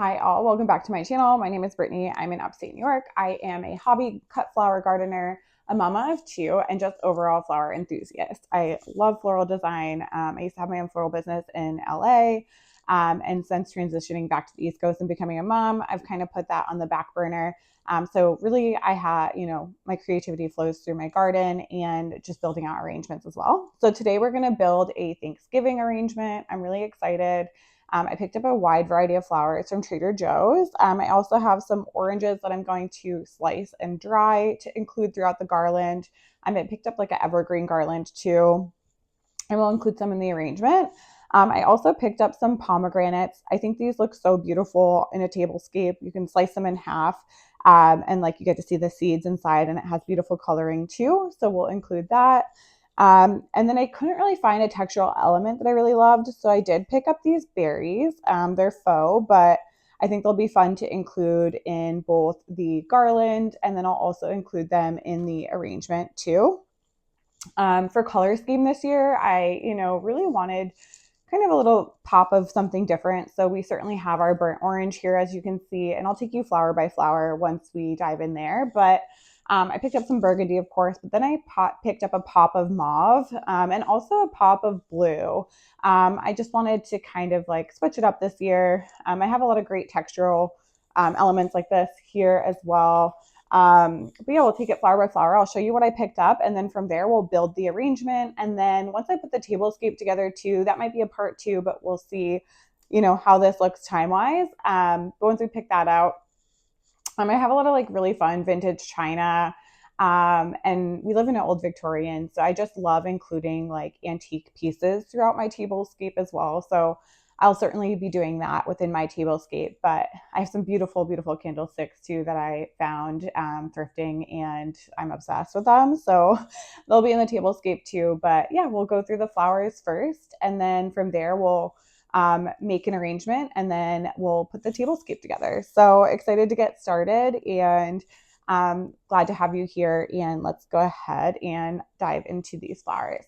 Hi all, welcome back to my channel. My name is Brittany. I'm in upstate New York. I am a hobby cut flower gardener, a mama of two, and just overall flower enthusiast. I love floral design. I used to have my own floral business in LA. And since transitioning back to the East Coast and becoming a mom, I've kind of put that on the back burner. So really I had, my creativity flows through my garden and just building out arrangements as well. So today we're going to build a Thanksgiving arrangement. I'm really excited. I picked up a wide variety of flowers from Trader Joe's. I also have some oranges that I'm going to slice and dry to include throughout the garland. I picked up like an evergreen garland too, and we'll include some in the arrangement. I also picked up some pomegranates. I think these look so beautiful in a tablescape. You can slice them in half and like you get to see the seeds inside, and it has beautiful coloring too. So we'll include that. And then I couldn't really find a textural element that I really loved. So I did pick up these berries. They're faux, but I think they'll be fun to include in both the garland, and then I'll also include them in the arrangement too. For color scheme this year, I, really wanted kind of a little pop of something different. So we certainly have our burnt orange here, as you can see, and I'll take you flower by flower once we dive in there. But I picked up some burgundy, of course, but then I picked up a pop of mauve and also a pop of blue. I just wanted to kind of like switch it up this year. I have a lot of great textural elements like this here as well. But yeah, we'll take it flower by flower. I'll show you what I picked up, and then from there we'll build the arrangement. And then once I put the tablescape together too, that might be a part two, but we'll see, how this looks time-wise. But once we pick that out, I have a lot of like really fun vintage china. And we live in an old Victorian, so I just love including like antique pieces throughout my tablescape as well. So I'll certainly be doing that within my tablescape, but I have some beautiful, beautiful candlesticks too that I found thrifting, and I'm obsessed with them. So they'll be in the tablescape too. But yeah, we'll go through the flowers first, and then from there we'll make an arrangement, and then we'll put the tablescape together. So excited to get started, and glad to have you here. And let's go ahead and dive into these flowers.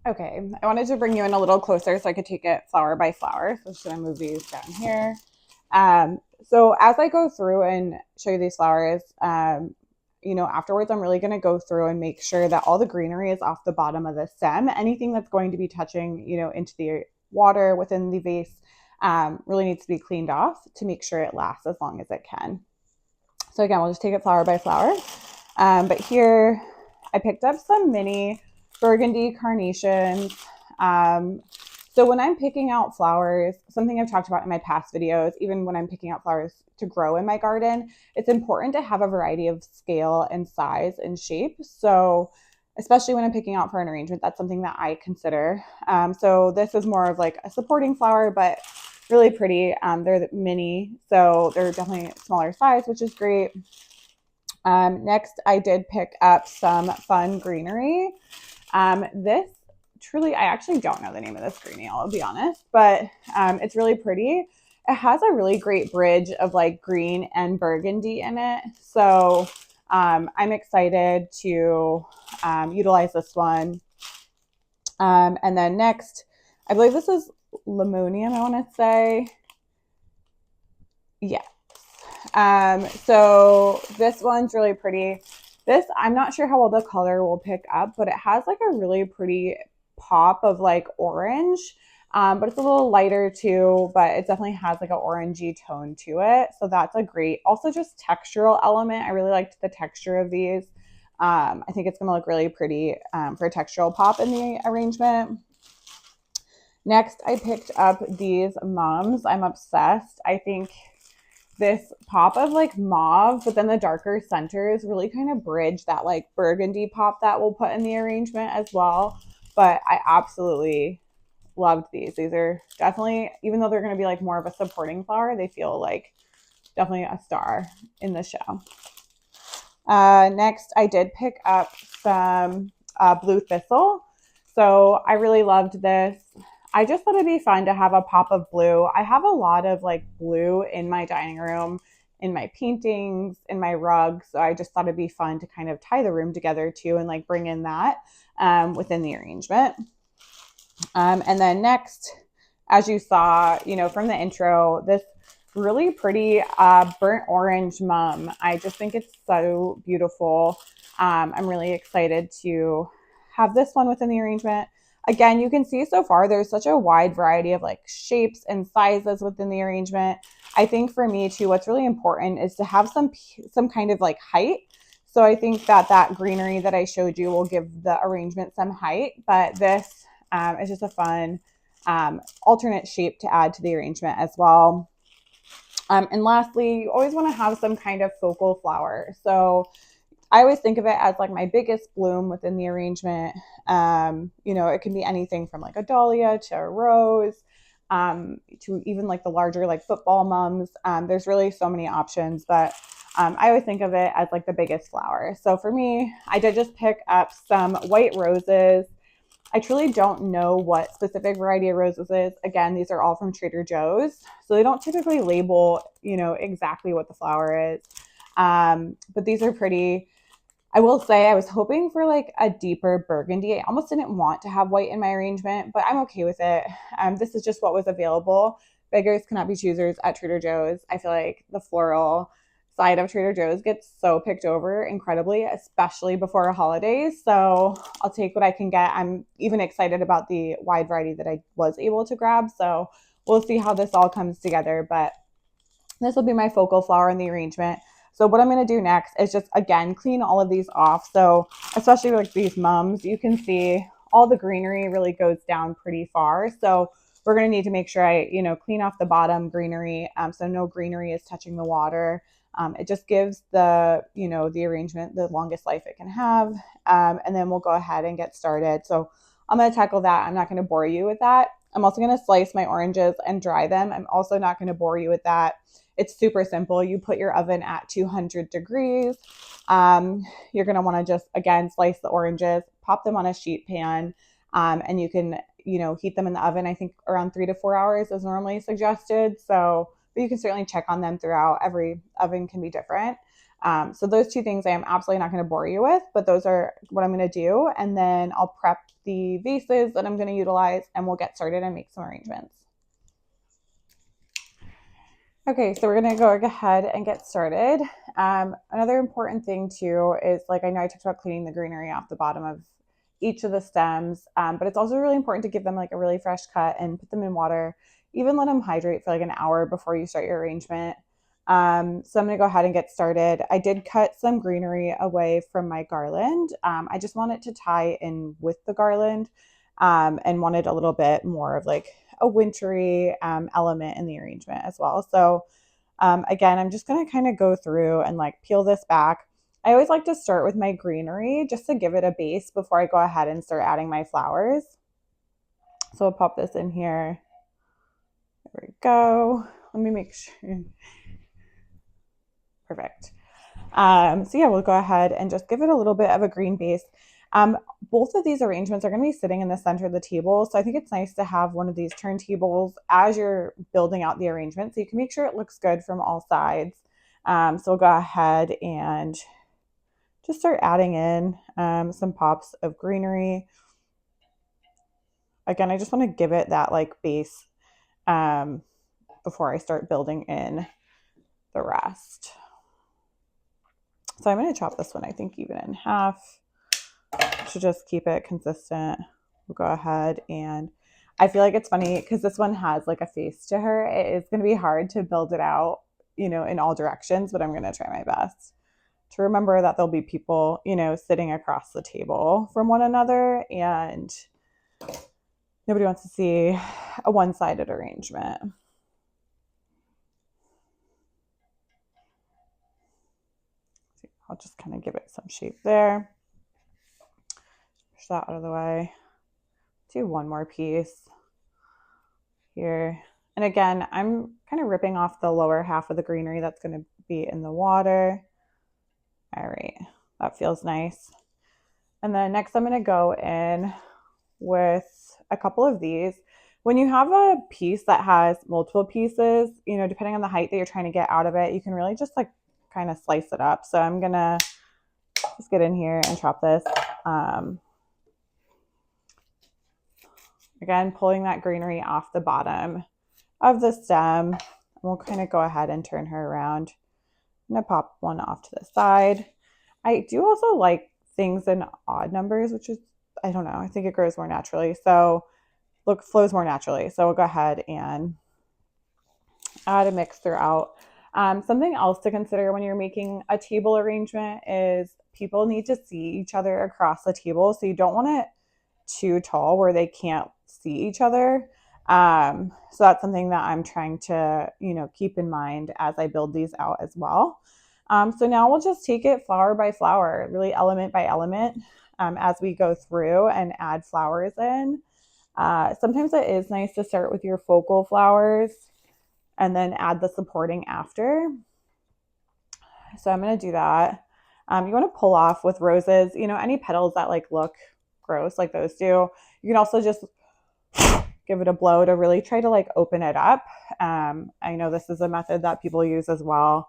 Okay, I wanted to bring you in a little closer so I could take it flower by flower. So should I move these down here? So as I go through and show you these flowers, afterwards I'm really going to go through and make sure that all the greenery is off the bottom of the stem. Anything that's going to be touching, into the water within the vase really needs to be cleaned off to make sure it lasts as long as it can. So again, we'll just take it flower by flower. But here I picked up some mini burgundy carnations. So when I'm picking out flowers, something I've talked about in my past videos, even when I'm picking out flowers to grow in my garden, it's important to have a variety of scale and size and shape. So especially when I'm picking out for an arrangement, that's something that I consider. So this is more of like a supporting flower, but really pretty. They're mini, so they're definitely smaller size, which is great. Next, I did pick up some fun greenery. This truly, I actually don't know the name of this greenie, I'll be honest, but it's really pretty. It has a really great bridge of like green and burgundy in it. So I'm excited to utilize this one. And then next, I believe this is limonium, I want to say. Yes. So this one's really pretty. This, I'm not sure how well the color will pick up, but it has like a really pretty pop of like orange, but it's a little lighter too, but it definitely has like an orangey tone to it. So that's a great, also just textural element. I really liked the texture of these. I think it's going to look really pretty for a textural pop in the arrangement. Next, I picked up these mums. I'm obsessed. I think this pop of like mauve, but then the darker centers really kind of bridge that like burgundy pop that we'll put in the arrangement as well. But I absolutely loved these. These are definitely, even though they're going to be like more of a supporting flower, they feel like definitely a star in the show. Next, I did pick up some blue thistle. So I really loved this. I just thought it'd be fun to have a pop of blue. I have a lot of like blue in my dining room, in my paintings, in my rugs. So I just thought it'd be fun to kind of tie the room together too and like bring in that within the arrangement. And then next, as you saw, from the intro, this really pretty burnt orange mum. I just think it's so beautiful. I'm really excited to have this one within the arrangement. Again, you can see so far there's such a wide variety of like shapes and sizes within the arrangement. I think for me too, what's really important is to have some kind of like height. So I think that greenery that I showed you will give the arrangement some height, but this is just a fun alternate shape to add to the arrangement as well. And lastly, you always want to have some kind of focal flower. So I always think of it as like my biggest bloom within the arrangement. It can be anything from like a dahlia to a rose, to even like the larger like football mums. There's really so many options, but I always think of it as like the biggest flower. So for me, I did just pick up some white roses. I truly don't know what specific variety of roses is. Again, these are all from Trader Joe's. So they don't typically label, exactly what the flower is. But these are pretty. I will say I was hoping for like a deeper burgundy. I almost didn't want to have white in my arrangement, but I'm okay with it. This is just what was available. Beggars cannot be choosers at Trader Joe's. I feel like the floral side of Trader Joe's gets so picked over incredibly, especially before holidays. So I'll take what I can get. I'm even excited about the wide variety that I was able to grab. So we'll see how this all comes together. But this will be my focal flower in the arrangement. So what I'm going to do next is just, again, clean all of these off. So especially like these mums, you can see all the greenery really goes down pretty far. So we're going to need to make sure I, clean off the bottom greenery. So no greenery is touching the water. It just gives the arrangement the longest life it can have. And then we'll go ahead and get started. So I'm going to tackle that. I'm not going to bore you with that. I'm also going to slice my oranges and dry them. I'm also not going to bore you with that. It's super simple. You put your oven at 200 degrees. You're going to want to just, again, slice the oranges, pop them on a sheet pan, and you can, heat them in the oven. I think around 3 to 4 hours is normally suggested. So, but you can certainly check on them throughout. Every oven can be different. So those two things I am absolutely not going to bore you with, but those are what I'm going to do. And then I'll prep the vases that I'm going to utilize, and we'll get started and make some arrangements. Okay, so we're going to go ahead and get started. Another important thing too is, like, I know I talked about cleaning the greenery off the bottom of each of the stems, but it's also really important to give them like a really fresh cut and put them in water. Even let them hydrate for like an hour before you start your arrangement. So I'm going to go ahead and get started. I did cut some greenery away from my garland. I just wanted to tie in with the garland, and wanted a little bit more of like a wintry element in the arrangement as well. So again, I'm just going to kind of go through and like peel this back. I always like to start with my greenery just to give it a base before I go ahead and start adding my flowers. So I'll pop this in here. There we go. Let me make sure. Perfect. So yeah, we'll go ahead and just give it a little bit of a green base. Both of these arrangements are going to be sitting in the center of the table. So I think it's nice to have one of these turntables as you're building out the arrangement, so you can make sure it looks good from all sides. So we'll go ahead and just start adding in some pops of greenery. Again, I just want to give it that like base before I start building in the rest. So I'm going to chop this one, I think, even in half to just keep it consistent. We'll go ahead, and I feel like it's funny because this one has like a face to her. It is going to be hard to build it out, in all directions, but I'm going to try my best to remember that there'll be people, sitting across the table from one another, and nobody wants to see a one-sided arrangement. I'll just kind of give it some shape there. Push that out of the way. Do one more piece here. And again, I'm kind of ripping off the lower half of the greenery that's going to be in the water. All right, that feels nice. And then next I'm going to go in with a couple of these. When you have a piece that has multiple pieces, depending on the height that you're trying to get out of it, you can really just like kind of slice it up. So I'm going to just get in here and chop this. Again, pulling that greenery off the bottom of the stem. We'll kind of go ahead and turn her around. I'm going to pop one off to the side. I do also like things in odd numbers, which is, I don't know, I think it grows more naturally. So look, flows more naturally. So we'll go ahead and add a mix throughout. Something else to consider when you're making a table arrangement is people need to see each other across the table. So you don't want it too tall where they can't see each other. So that's something that I'm trying to, keep in mind as I build these out as well. So now we'll just take it flower by flower, really element by element, as we go through and add flowers in. Sometimes it is nice to start with your focal flowers and then add the supporting after. So I'm going to do that. You want to pull off with roses, any petals that look gross like those do. You can also just give it a blow to really try to open it up. I know this is a method that people use as well,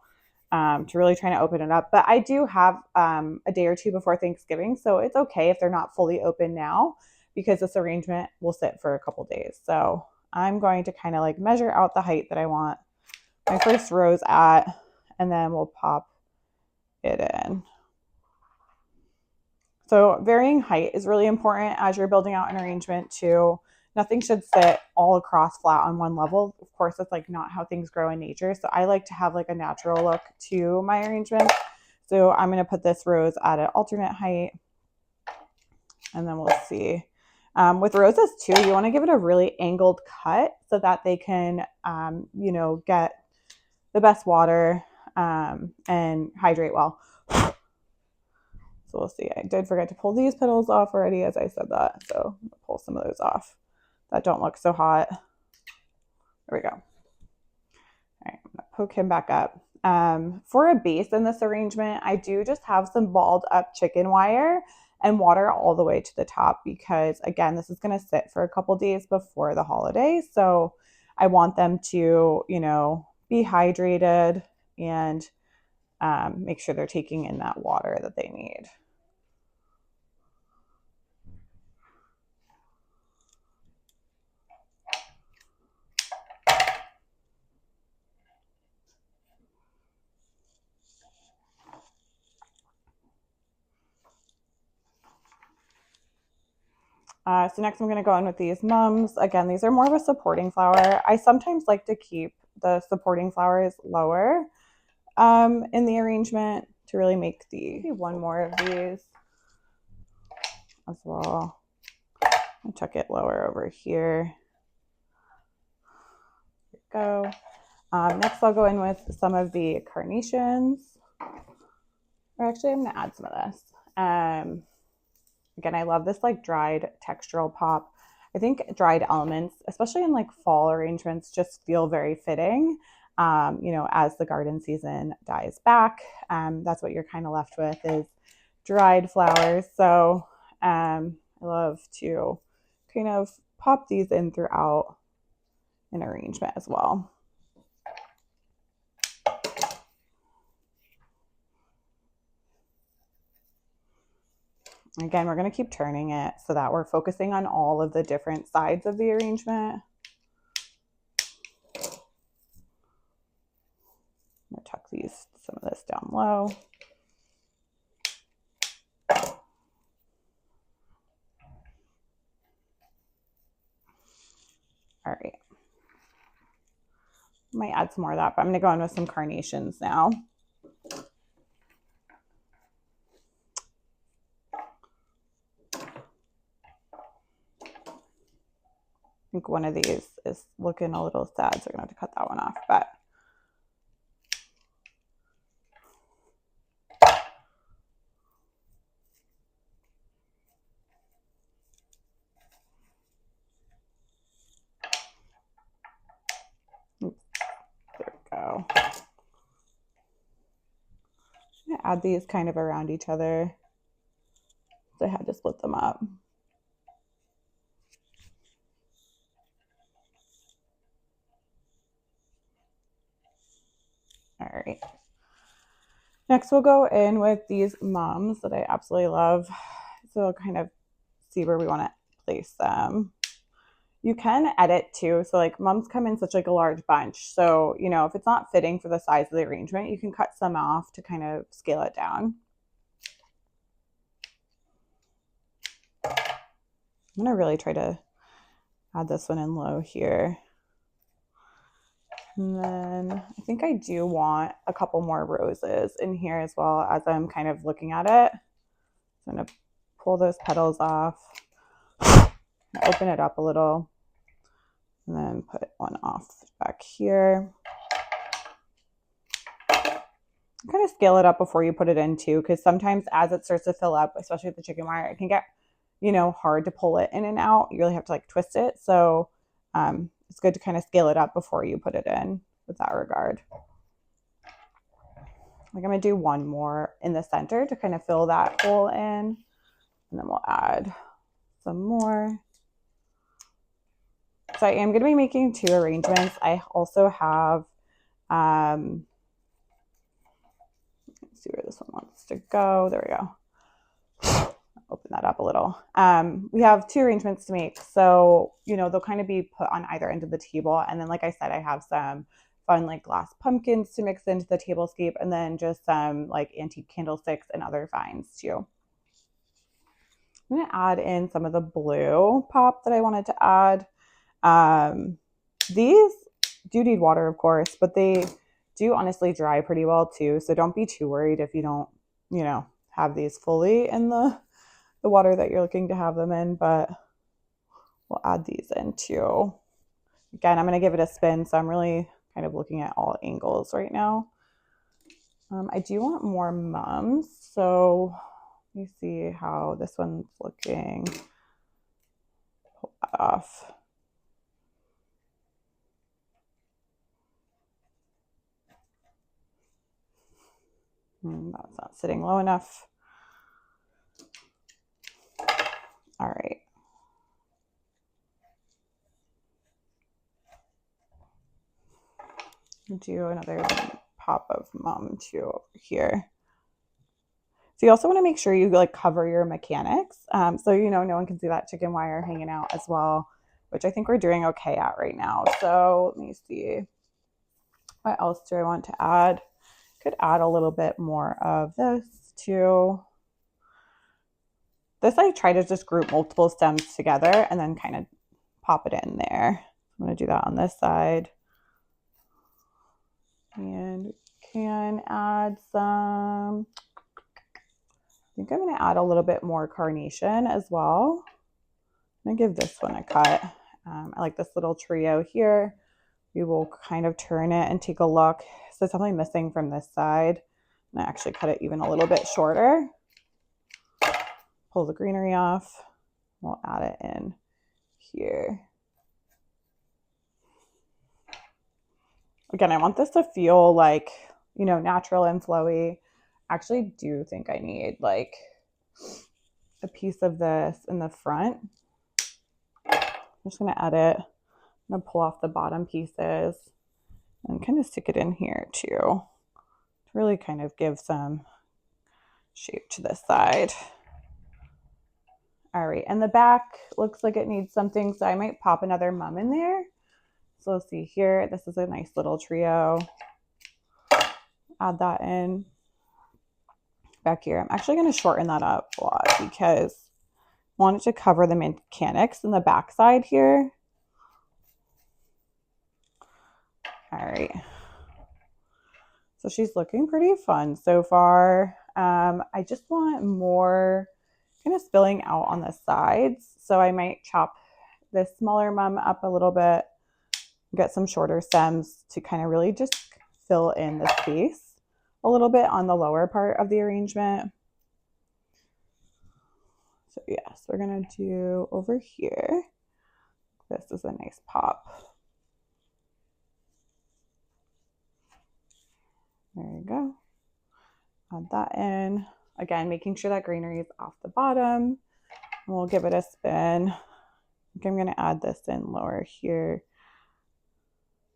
to really try to open it up. But I do have a day or two before Thanksgiving, so it's okay if they're not fully open now because this arrangement will sit for a couple days. So I'm going to kind of measure out the height that I want my first rose at, and then we'll pop it in. So varying height is really important as you're building out an arrangement too. Nothing should sit all across flat on one level. Of course, that's not how things grow in nature. So I like to have a natural look to my arrangement. So I'm going to put this rose at an alternate height, and then we'll see. With roses too, you want to give it a really angled cut so that they can, get the best water and hydrate well. So we'll see. I did forget to pull these petals off already as I said that. So I'm gonna pull some of those off that don't look so hot. There we go. All right, I'm gonna poke him back up. For a base in this arrangement, I do just have some balled up chicken wire and water all the way to the top because, again, this is going to sit for a couple days before the holidays. So I want them to, be hydrated and make sure they're taking in that water that they need. So next I'm going to go in with these mums. Again, these are more of a supporting flower. I sometimes like to keep the supporting flowers lower in the arrangement to really make maybe one more of these as well. I tuck it lower over here. There we go. Next I'll go in with some of the carnations. Or actually I'm going to add some of this. Again, I love this dried textural pop. I think dried elements, especially in fall arrangements, just feel very fitting. As the garden season dies back, that's what you're kind of left with is dried flowers. So I love to kind of pop these in throughout an arrangement as well. Again, we're going to keep turning it so that we're focusing on all of the different sides of the arrangement. I'm going to tuck some of this down low. All right. Might add some more of that, but I'm going to go in with some carnations now. I think one of these is looking a little sad, so we're going to have to cut that one off. But oops, there we go. I'm going to add these kind of around each other. So I had to split them up. All right. Next, we'll go in with these mums that I absolutely love. So we'll kind of see where we want to place them. You can edit too. So like mums come in such like a large bunch. So, you know, if it's not fitting for the size of the arrangement, you can cut some off to kind of scale it down. I'm going to really try to add this one in low here. And then I think I do want a couple more roses in here as well as I'm kind of looking at it. So I'm going to pull those petals off, open it up a little, and then put one off back here. Kind of scale it up before you put it in too, because sometimes as it starts to fill up, especially with the chicken wire, it can get, you know, hard to pull it in and out. You really have to like twist it. So it's good to kind of scale it up before you put it in with that regard. Like I'm going to do one more in the center to kind of fill that hole in, and then we'll add some more. So I am going to be making 2 arrangements. I also have, let's see where this one wants to go. There we go. Open that up a little. We have 2 arrangements to make. So, you know, they'll kind of be put on either end of the table. And then, like I said, I have some fun like glass pumpkins to mix into the tablescape, and then just some like antique candlesticks and other finds too. I'm going to add in some of the blue pop that I wanted to add. These do need water, of course, but they do honestly dry pretty well too. So don't be too worried if you don't, you know, have these fully in the water that you're looking to have them in, but we'll add these in too. Again, I'm going to give it a spin. So I'm really kind of looking at all angles right now. I do want more mums. So let me see how this one's looking. Pull that off. That's not sitting low enough. All right. Do another pop of mum too over here. So you also want to make sure you like cover your mechanics. So, you know, no one can see that chicken wire hanging out as well, which I think we're doing okay at right now. So let me see. What else do I want to add? Could add a little bit more of this too. This I try to just group multiple stems together and then kind of pop it in there. I'm going to do that on this side. And we can add some, I think I'm going to add a little bit more carnation as well. I'm going to give this one a cut. I like this little trio here. We will kind of turn it and take a look. So it's definitely missing from this side. And I actually cut it even a little bit shorter. Pull the greenery off. We'll add it in here. Again, I want this to feel like, you know, natural and flowy. I actually do think I need like a piece of this in the front. I'm just going to edit. I'm going to pull off the bottom pieces and kind of stick it in here too, to really kind of give some shape to this side. All right, and the back looks like it needs something, so I might pop another mum in there. So let's see here. This is a nice little trio. Add that in. Back here, I'm actually going to shorten that up a lot because I wanted to cover the mechanics in the back side here. All right. So she's looking pretty fun so far. I just want more kind of spilling out on the sides. So I might chop this smaller mum up a little bit, get some shorter stems to kind of really just fill in the space a little bit on the lower part of the arrangement. So yes, we're going to do over here. This is a nice pop. There you go. Add that in. Again, making sure that greenery is off the bottom. And we'll give it a spin. I think I'm going to add this in lower here.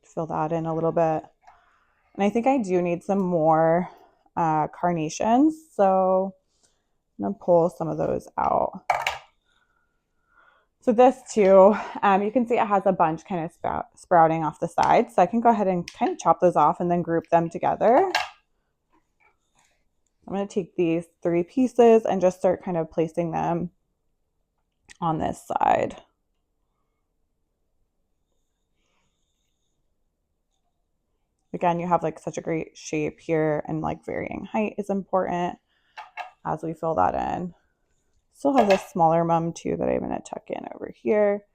Fill that in a little bit. And I think I do need some more carnations. So I'm going to pull some of those out. So this too, you can see it has a bunch kind of sprouting off the side. So I can go ahead and kind of chop those off and then group them together. I'm going to take these 3 pieces and just start kind of placing them on this side. Again, you have like such a great shape here, and like varying height is important as we fill that in. Still have this smaller mum too that I'm going to tuck in over here.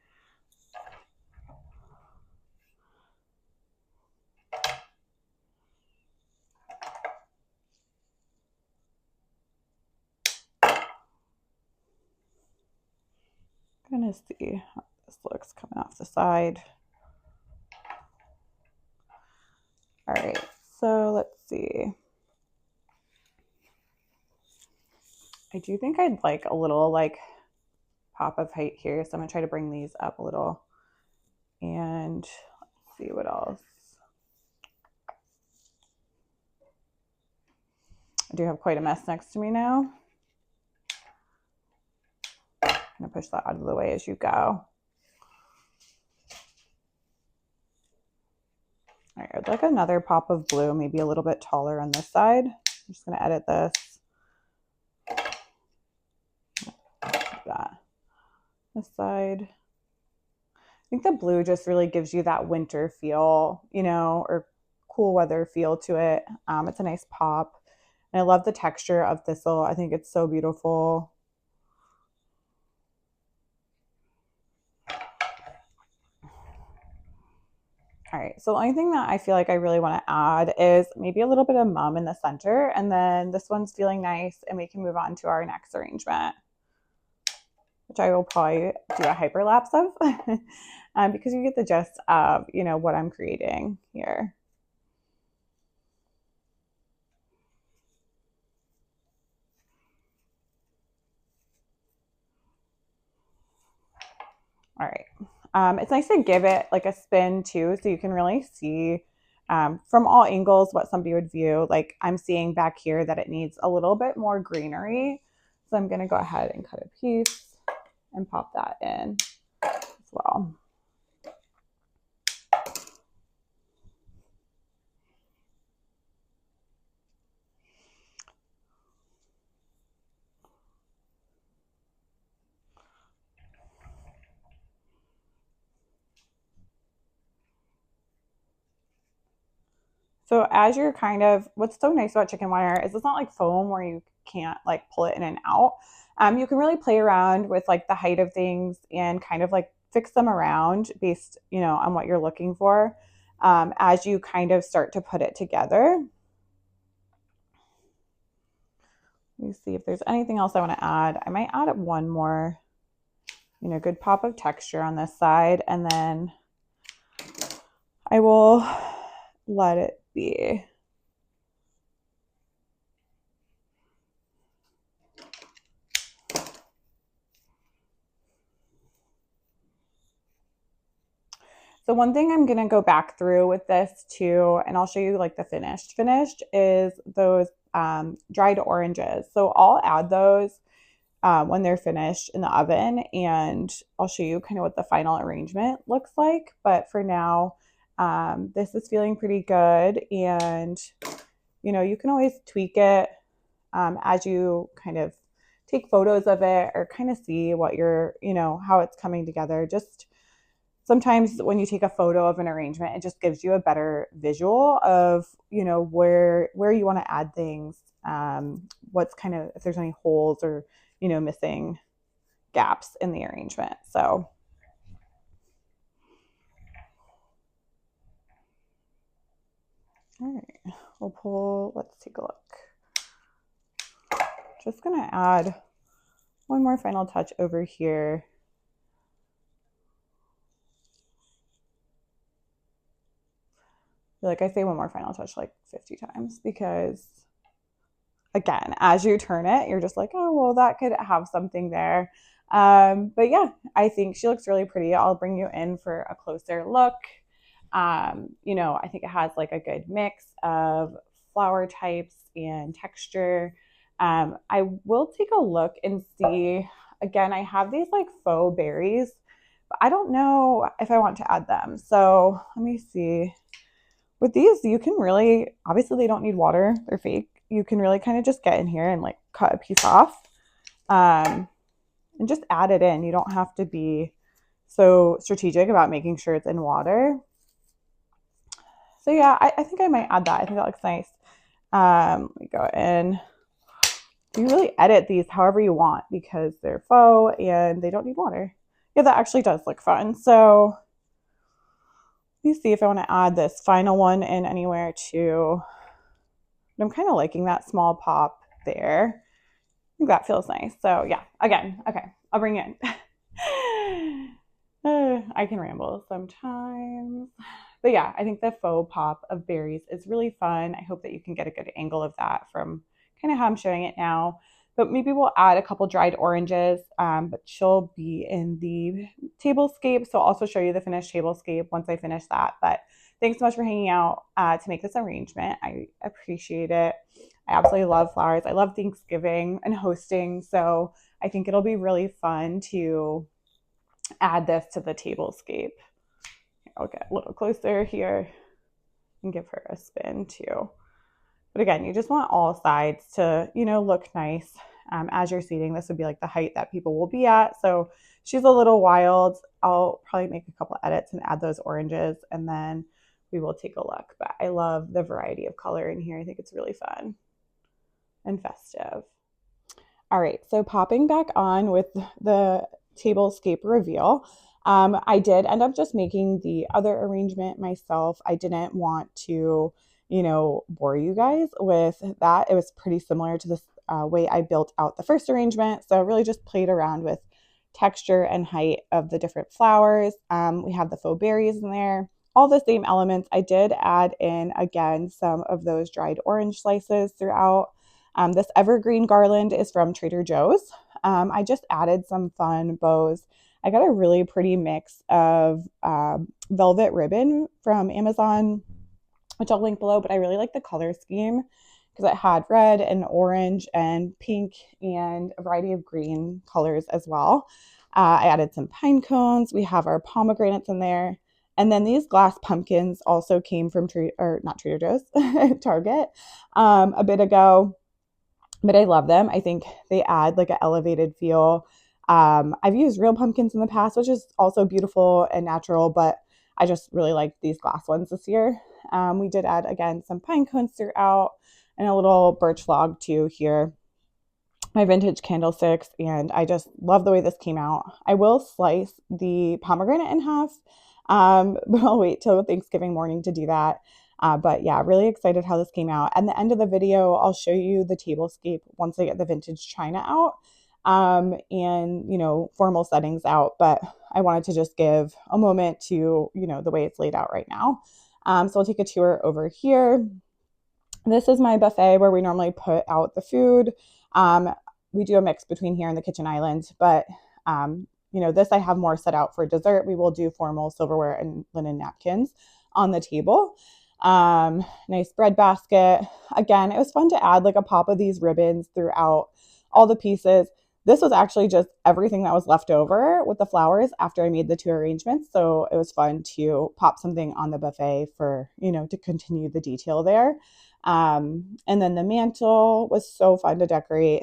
I'm going to see how this looks coming off the side. All right, so let's see. I do think I'd like a little like pop of height here, so I'm gonna try to bring these up a little. And let's see what else. I do have quite a mess next to me now. I'm gonna push that out of the way as you go. All right, I'd like another pop of blue, maybe a little bit taller on this side. I'm just gonna edit this. Like that. This side. I think the blue just really gives you that winter feel, you know, or cool weather feel to it. It's a nice pop. And I love the texture of thistle. I think it's so beautiful. All right, so the only thing that I feel like I really want to add is maybe a little bit of mum in the center, and then this one's feeling nice, and we can move on to our next arrangement, which I will probably do a hyperlapse of because you get the gist of, you know, what I'm creating here. All right. It's nice to give it like a spin too, so you can really see from all angles what somebody would view. Like I'm seeing back here that it needs a little bit more greenery. So I'm going to go ahead and cut a piece and pop that in as well. So as you're kind of, what's so nice about chicken wire is it's not like foam where you can't like pull it in and out. You can really play around with like the height of things and kind of like fix them around based, you know, on what you're looking for as you kind of start to put it together. Let me see if there's anything else I want to add. I might add one more, you know, good pop of texture on this side, and then I will let it be. So one thing I'm going to go back through with this too, and I'll show you like the finished is those dried oranges. So I'll add those when they're finished in the oven, and I'll show you kind of what the final arrangement looks like. But for now, this is feeling pretty good, and you know, you can always tweak it as you kind of take photos of it or kind of see what you're, you know, how it's coming together. Just sometimes when you take a photo of an arrangement, it just gives you a better visual of, you know, where you want to add things, what's kind of, if there's any holes or, you know, missing gaps in the arrangement. So all right, we'll pull, let's take a look. Just gonna add one more final touch over here. Like I say one more final touch like 50 times because again, as you turn it, you're just like, oh, well, that could have something there. But yeah, I think she looks really pretty. I'll bring you in for a closer look. You know, I think it has like a good mix of flower types and texture. I will take a look and see again, I have these like faux berries, but I don't know if I want to add them. So let me see. With these, you can really, obviously they don't need water, they're fake. You can really kind of just get in here and like cut a piece off and just add it in. You don't have to be so strategic about making sure it's in water. So yeah, I think I might add that. I think that looks nice. Let me go in. You really edit these however you want because they're faux and they don't need water. Yeah, that actually does look fun. So let me see if I want to add this final one in anywhere too. I'm kind of liking that small pop there. I think that feels nice. So yeah, again, okay, I'll bring it in. I can ramble sometimes. But yeah, I think the faux pop of berries is really fun. I hope that you can get a good angle of that from kind of how I'm showing it now. But maybe we'll add a couple dried oranges, but she'll be in the tablescape. So I'll also show you the finished tablescape once I finish that. But thanks so much for hanging out to make this arrangement. I appreciate it. I absolutely love flowers. I love Thanksgiving and hosting. So I think it'll be really fun to add this to the tablescape. I'll get a little closer here and give her a spin too. But again, you just want all sides to, look nice as you're seating. This would be like the height that people will be at. So she's a little wild. I'll probably make a couple edits and add those oranges, and then we will take a look. But I love the variety of color in here. I think it's really fun and festive. All right, so popping back on with the tablescape reveal. I did end up just making the other arrangement myself. I didn't want to, bore you guys with that. It was pretty similar to this way I built out the first arrangement. So I really just played around with texture and height of the different flowers. We have the faux berries in there, all the same elements. I did add in, again, some of those dried orange slices throughout. This evergreen garland is from Trader Joe's. I just added some fun bows. I got a really pretty mix of velvet ribbon from Amazon, which I'll link below, but I really like the color scheme because it had red and orange and pink and a variety of green colors as well. I added some pine cones. We have our pomegranates in there. And then these glass pumpkins also came from not Trader Joe's, Target a bit ago. But I love them. I think they add like an elevated feel. I've used real pumpkins in the past, which is also beautiful and natural, but I just really like these glass ones this year. We did add, again, some pine cones throughout and a little birch log too here. My vintage candlesticks, and I just love the way this came out. I will slice the pomegranate in half, but I'll wait till Thanksgiving morning to do that. But yeah, really excited how this came out. At the end of the video, I'll show you the tablescape once I get the vintage china out and, formal settings out. But I wanted to just give a moment to, the way it's laid out right now. So I'll take a tour over here. This is my buffet where we normally put out the food. We do a mix between here and the kitchen island, but this I have more set out for dessert. We will do formal silverware and linen napkins on the table. Nice bread basket. Again, it was fun to add like a pop of these ribbons throughout all the pieces. This was actually just everything that was left over with the flowers after I made the two arrangements. So it was fun to pop something on the buffet for, to continue the detail there. And then the mantle was so fun to decorate.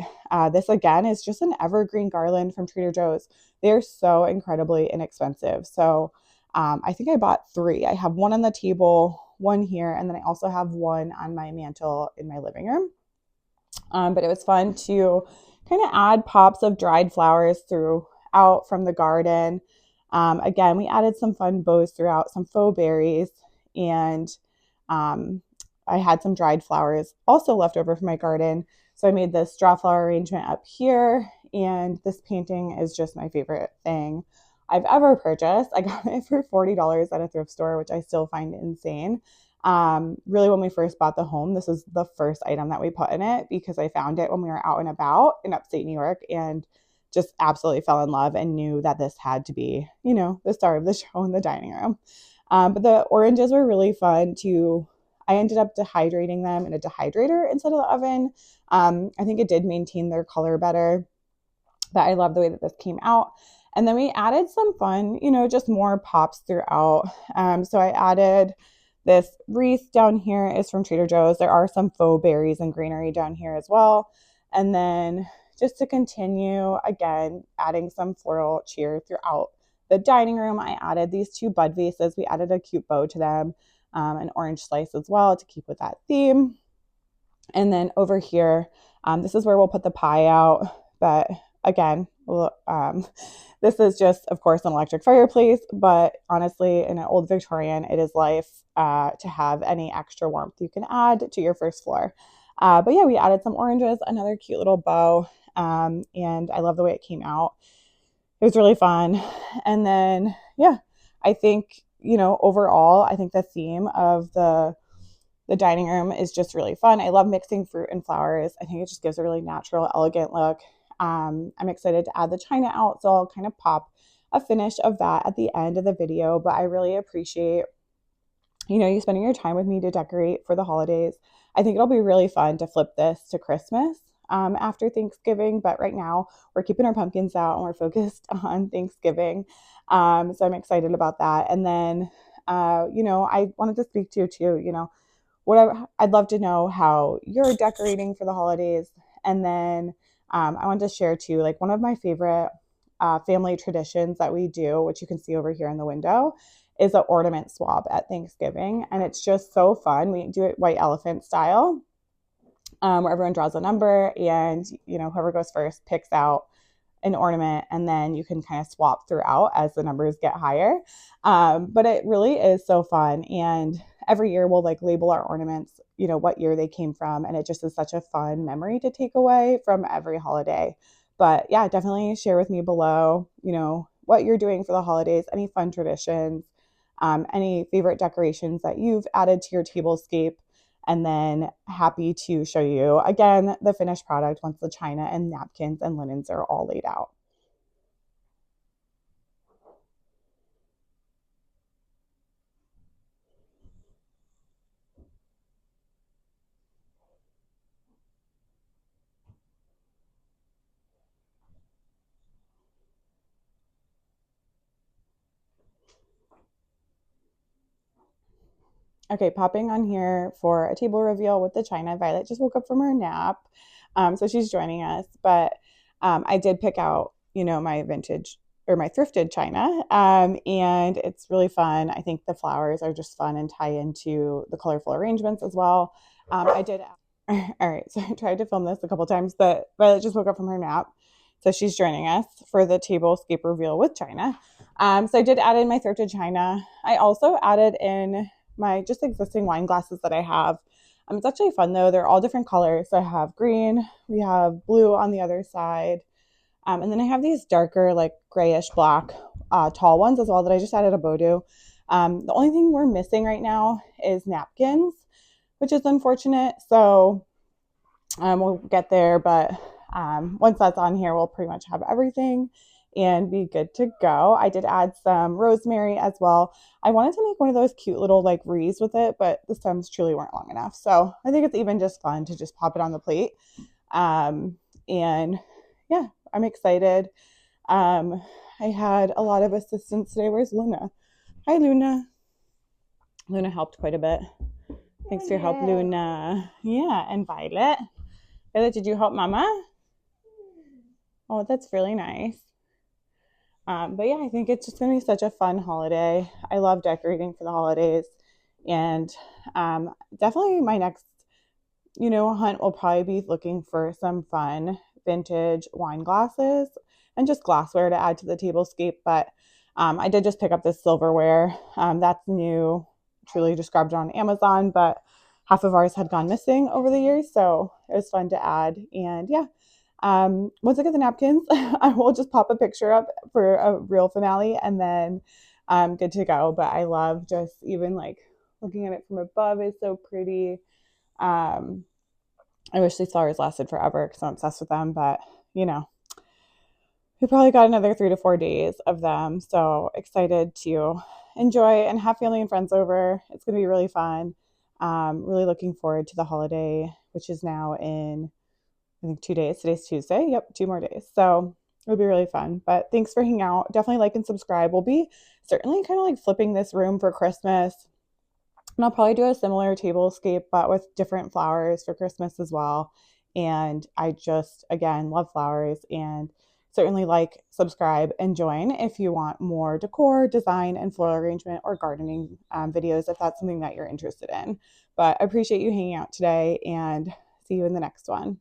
This again is just an evergreen garland from Trader Joe's. They're so incredibly inexpensive. So I think I bought 3. I have one on the table, one here, and then I also have one on my mantle in my living room. But it was fun to kind of add pops of dried flowers throughout from the garden. Again, we added some fun bows throughout, some faux berries, and I had some dried flowers also left over from my garden. So I made this strawflower arrangement up here, and this painting is just my favorite thing I've ever purchased. I got it for $40 at a thrift store, which I still find insane. Really, when we first bought the home, this is the first item that we put in it because I found it when we were out and about in upstate New York and just absolutely fell in love and knew that this had to be, the star of the show in the dining room. But the oranges were really fun I ended up dehydrating them in a dehydrator instead of the oven. I think it did maintain their color better. But I love the way that this came out. And then we added some fun, just more pops throughout. So I added this wreath down here is from Trader Joe's. There are some faux berries and greenery down here as well. And then just to continue, again, adding some floral cheer throughout the dining room, I added these 2 bud vases. We added a cute bow to them, an orange slice as well to keep with that theme. And then over here, this is where we'll put the pie out. But again, this is just, of course, an electric fireplace. But honestly, in an old Victorian, it is life to have any extra warmth you can add to your first floor. But yeah, we added some oranges, another cute little bow. And I love the way it came out. It was really fun. And then, yeah, I think, overall, I think the theme of the dining room is just really fun. I love mixing fruit and flowers. I think it just gives a really natural, elegant look. I'm excited to add the china out, so I'll kind of pop a finish of that at the end of the video. But I really appreciate, you spending your time with me to decorate for the holidays. I think it'll be really fun to flip this to Christmas after Thanksgiving. But right now, we're keeping our pumpkins out and we're focused on Thanksgiving. So I'm excited about that. And then, I wanted to speak to you too, I'd love to know how you're decorating for the holidays. And then I wanted to share too, like one of my favorite family traditions that we do, which you can see over here in the window, is an ornament swap at Thanksgiving. And it's just so fun. We do it white elephant style, where everyone draws a number and, whoever goes first picks out an ornament, and then you can kind of swap throughout as the numbers get higher. But it really is so fun. And every year we'll like label our ornaments, what year they came from. And it just is such a fun memory to take away from every holiday. But yeah, definitely share with me below, what you're doing for the holidays, any fun traditions, any favorite decorations that you've added to your tablescape. And then happy to show you again the finished product once the china and napkins and linens are all laid out. Okay, popping on here for a table reveal with the china. Violet just woke up from her nap, so she's joining us. But I did pick out, my vintage or my thrifted china, and it's really fun. I think the flowers are just fun and tie into the colorful arrangements as well. I did. All right, so I tried to film this a couple times, but Violet just woke up from her nap, so she's joining us for the tablescape reveal with china. So I did add in my thrifted china. I also added in my just existing wine glasses that I have. It's actually fun though. They're all different colors. So I have green, we have blue on the other side. And then I have these darker, like grayish black, tall ones as well that I just added a bow to. The only thing we're missing right now is napkins, which is unfortunate. So we'll get there. But once that's on here, we'll pretty much have everything and be good to go. I did add some rosemary as well. I wanted to make one of those cute little like wreaths with it, but the stems truly weren't long enough. So I think it's even just fun to just pop it on the plate. And yeah, I'm excited. I had a lot of assistance today. Where's Luna? Hi, Luna. Luna helped quite a bit. Thanks for your help, Luna. Yeah, and Violet. Violet, did you help Mama? Oh, that's really nice. But yeah, I think it's just going to be such a fun holiday. I love decorating for the holidays. And definitely my next, hunt will probably be looking for some fun vintage wine glasses and just glassware to add to the tablescape. But I did just pick up this silverware. That's new, truly just grabbed it on Amazon, but half of ours had gone missing over the years. So it was fun to add. And yeah. Once I get the napkins, I will just pop a picture up for a real finale and then I'm good to go. But I love just even like looking at it from above is so pretty. I wish these flowers lasted forever because I'm obsessed with them, but we probably got another 3 to 4 days of them. So excited to enjoy and have family and friends over. It's going to be really fun. Really looking forward to the holiday, which is now in I think 2 days. Today's Tuesday. Yep, 2 more days. So It'll be really fun. But thanks for hanging out. Definitely like and subscribe. We'll be certainly kind of like flipping this room for Christmas. And I'll probably do a similar tablescape, but with different flowers for Christmas as well. And I just, again, love flowers and certainly like, subscribe, and join if you want more decor, design, and floral arrangement or gardening videos if that's something that you're interested in. But I appreciate you hanging out today and see you in the next one.